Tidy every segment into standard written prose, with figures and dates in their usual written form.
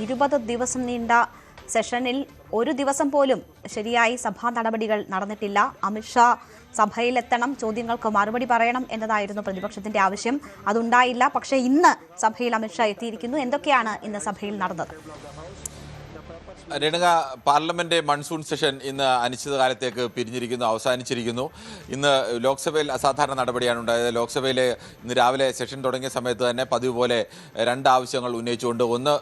20 ദിവസം നീണ്ട സെഷനിൽ ഒരു ദിവസം പോലും ശരിയായി സഭാ നടപടികൾ നടന്നിട്ടില്ല. അമിത്ഷാ സഭയിലെത്തണം, ചോദ്യങ്ങൾക്ക് മറുപടി പറയണം എന്നതായിരുന്നു പ്രതിപക്ഷത്തിന്റെ ആവശ്യം. അതുണ്ടായില്ല. പക്ഷേ ഇന്ന് സഭയിൽ അമിത്ഷാ എത്തിയിരിക്കുന്നു. എന്തൊക്കെയാണ് ഇന്ന് സഭയിൽ നടന്നത്? രേണുക, പാർലമെന്റ് മൺസൂൺ സെഷൻ ഇന്ന് അനിശ്ചിതകാലത്തേക്ക് പിരിഞ്ഞിരിക്കുന്നു, അവസാനിച്ചിരിക്കുന്നു. ഇന്ന് ലോക്സഭയിൽ അസാധാരണ നടപടിയാണ് ഉണ്ടായത്. ലോക്സഭയിൽ ഇന്ന് രാവിലെ സെഷൻ തുടങ്ങിയ സമയത്ത് തന്നെ പതിവ് പോലെ 2 ആവശ്യങ്ങൾ ഉന്നയിച്ചുകൊണ്ട്, ഒന്ന്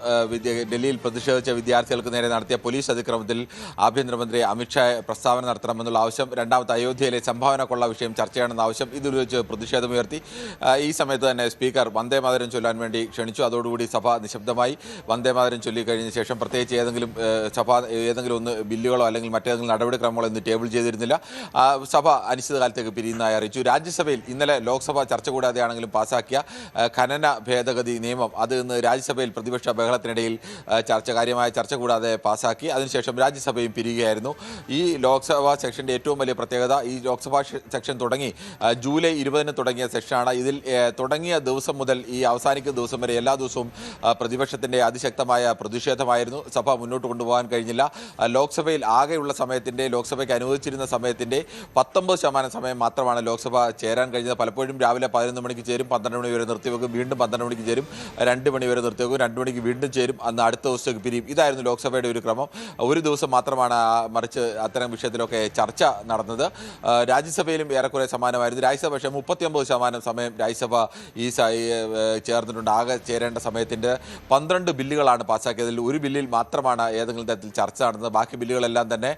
ഡൽഹിയിൽ പ്രതിഷേധിച്ച വിദ്യാർത്ഥികൾക്ക് നേരെ നടത്തിയ പോലീസ് അതിക്രമത്തിൽ ആഭ്യന്തരമന്ത്രി അമിത്ഷാ പ്രസ്താവന നടത്തണമെന്നുള്ള ആവശ്യം, രണ്ടാമത്തെ അയോധ്യയിലെ സംഭാവന കൊള്ള വിഷയം ചർച്ച ചെയ്യണമെന്ന ആവശ്യം. ഇതിൽ വെച്ച് പ്രതിഷേധമുയർത്തി. ഈ സമയത്ത് തന്നെ സ്പീക്കർ വന്ദേമാതരം ചൊല്ലാൻ വേണ്ടി ക്ഷണിച്ചു. അതോടുകൂടി സഭ നിശബ്ദമായി. വന്ദേമാതരം ചൊല്ലി കഴിഞ്ഞ ശേഷം പ്രത്യേകിച്ച് സഭ ഏതെങ്കിലും ഒന്ന് ബില്ലുകളോ അല്ലെങ്കിൽ മറ്റേതെങ്കിലും നടപടിക്രമങ്ങളോ ഇന്ന് ടേബിൾ ചെയ്തിരുന്നില്ല. സഭ അനിശ്ചിതകാലത്തേക്ക് പിരിയുന്നതായി അറിയിച്ചു. രാജ്യസഭയിൽ ഇന്നലെ ലോക്സഭ ചർച്ച കൂടാതെയാണെങ്കിലും പാസാക്കിയ ഖനന ഭേദഗതി നിയമം, അത് ഇന്ന് രാജ്യസഭയിൽ പ്രതിപക്ഷ ബഹളത്തിനിടയിൽ കാര്യമായ ചർച്ച കൂടാതെ പാസാക്കി. അതിനുശേഷം രാജ്യസഭയും പിരിയുകയായിരുന്നു. ഈ ലോക്സഭാ സെക്ഷൻ്റെ ഏറ്റവും വലിയ പ്രത്യേകത, ഈ ലോക്സഭാ സെക്ഷൻ തുടങ്ങി ജൂലൈ 20 തുടങ്ങിയ സെക്ഷനാണ്. ഇതിൽ തുടങ്ങിയ ദിവസം മുതൽ ഈ അവസാനിക്കുന്ന ദിവസം വരെ എല്ലാ ദിവസവും പ്രതിപക്ഷത്തിൻ്റെ അതിശക്തമായ പ്രതിഷേധമായിരുന്നു. സഭ മുന്നോട്ട് കൊണ്ടുപോകാൻ കഴിഞ്ഞില്ല. ലോക്സഭയിൽ ആകെയുള്ള സമയത്തിൻ്റെ, ലോക്സഭയ്ക്ക് അനുവദിച്ചിരുന്ന സമയത്തിൻ്റെ 19% സമയം മാത്രമാണ് ലോക്സഭ ചേരാൻ കഴിഞ്ഞത്. പലപ്പോഴും രാവിലെ 11 മണിക്ക് ചേരും, 12 മണി വരെ നിർത്തിവെക്കും, വീണ്ടും 12 മണിക്ക് ചേരും, 2 മണി വരെ നിർത്തിവെക്കും, 2 മണിക്ക് വീണ്ടും ചേരും, അന്ന് അടുത്ത ദിവസത്തേക്ക് പിരിയും. ഇതായിരുന്നു ലോക്സഭയുടെ ഒരു ക്രമം. ഒരു ദിവസം മാത്രമാണ് മറിച്ച് അത്തരം വിഷയത്തിലൊക്കെ ചർച്ച നടന്നത്. രാജ്യസഭയിലും ഏറെക്കുറെ സമാനമായിരുന്നു. രാജ്യസഭ പക്ഷേ 39% സമയം രാജ്യസഭ ഈ ചേർന്നിട്ടുണ്ട്. ആകെ ചേരേണ്ട സമയത്തിൻ്റെ 12 ബില്ലുകളാണ് പാസ്സാക്കിയതിൽ ഒരു ബില്ലിൽ മാത്രമാണ് ഏതെങ്കിലും തരത്തിൽ ചർച്ച നടന്നത്. ബാക്കി ബില്ലുകളെല്ലാം തന്നെ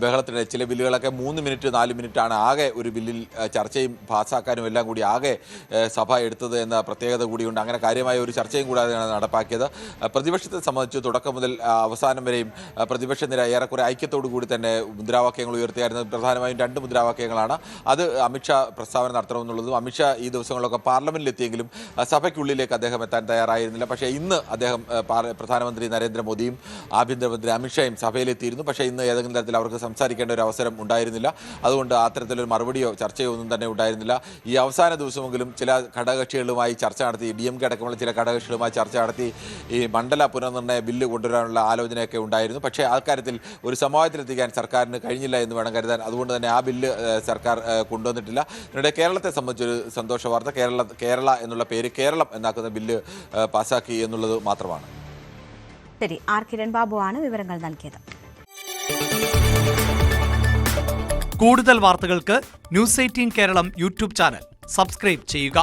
ബഹളത്തിനിടെ, ചില ബില്ലുകളൊക്കെ 3 മിനിറ്റ് 4 മിനിറ്റാണ് ആകെ ഒരു ബില്ലിൽ ചർച്ചയും പാസ്സാക്കാനും എല്ലാം കൂടി ആകെ സഭ എടുത്തത് എന്ന പ്രത്യേകത കൂടിയുണ്ട്. അങ്ങനെ കാര്യമായ ഒരു ചർച്ചയും കൂടാതെയാണ് നടപ്പാക്കിയത്. പ്രതിപക്ഷത്തെ സംബന്ധിച്ച് തുടക്കം മുതൽ അവസാനം വരെയും പ്രതിപക്ഷ നിര ഏറെക്കുറെ ഐക്യത്തോടു കൂടി തന്നെ മുദ്രാവാക്യങ്ങൾ ഉയർത്തിയായിരുന്നു. പ്രധാനമായും 2 മുദ്രാവാക്യങ്ങളാണ്. അത് അമിത്ഷാ പ്രസ്താവന നടത്തണമെന്നുള്ളതും. അമിത്ഷാ ഈ ദിവസങ്ങളിലൊക്കെ പാർലമെന്റിലെത്തിയെങ്കിലും സഭയ്ക്കുള്ളിലേക്ക് അദ്ദേഹം എത്താൻ തയ്യാറായിരുന്നില്ല. പക്ഷേ ഇന്ന് അദ്ദേഹം പ്രധാനമന്ത്രി നരേന്ദ്രമോദിയും ആഭ്യന്തരമന്ത്രി അമിത്ഷായും സഭയിലെത്തിയിരുന്നു. പക്ഷേ ഇന്ന് ഏതെങ്കിലും തരത്തിൽ അവർക്ക് സംസാരിക്കേണ്ട ഒരു അവസരം ഉണ്ടായിരുന്നില്ല. അതുകൊണ്ട് അത്തരത്തിലൊരു മറുപടിയോ ചർച്ചയോ ഒന്നും തന്നെ ഉണ്ടായിരുന്നില്ല. ഈ അവസാന ദിവസമെങ്കിലും ചില ഘടകകക്ഷികളുമായി ചർച്ച നടത്തി, DMK അടക്കമുള്ള ചില ഘടകകക്ഷികളുമായി ചർച്ച നടത്തി ഈ മണ്ഡല പുനർനിർണ്ണയ ബില്ല് കൊണ്ടുവരാനുള്ള ആലോചനയൊക്കെ ഉണ്ടായിരുന്നു. പക്ഷേ ആൾക്കാര്യത്തിൽ ഒരു സമവായത്തിലെത്തിക്കാൻ സർക്കാരിന് കഴിഞ്ഞില്ല എന്ന് വേണം കരുതാൻ. അതുകൊണ്ട് തന്നെ ആ ബില്ല് സർക്കാർ കൊണ്ടുവന്നിട്ടില്ല. ഇതിനിടെ കേരളത്തെ സംബന്ധിച്ചൊരു സന്തോഷ വാർത്ത, കേരള എന്നുള്ള പേര് കേരളം എന്നാക്കുന്ന ബില്ല് പാസ്സാക്കി എന്നുള്ളത് മാത്രമാണ്. ശരി, ആർ കിരൺ ബാബുവാണ് വിവരങ്ങൾ നൽകിയത്. കൂടുതൽ വാർത്തകൾക്ക് news 18 Keralam YouTube channel subscribe ചെയ്യുക.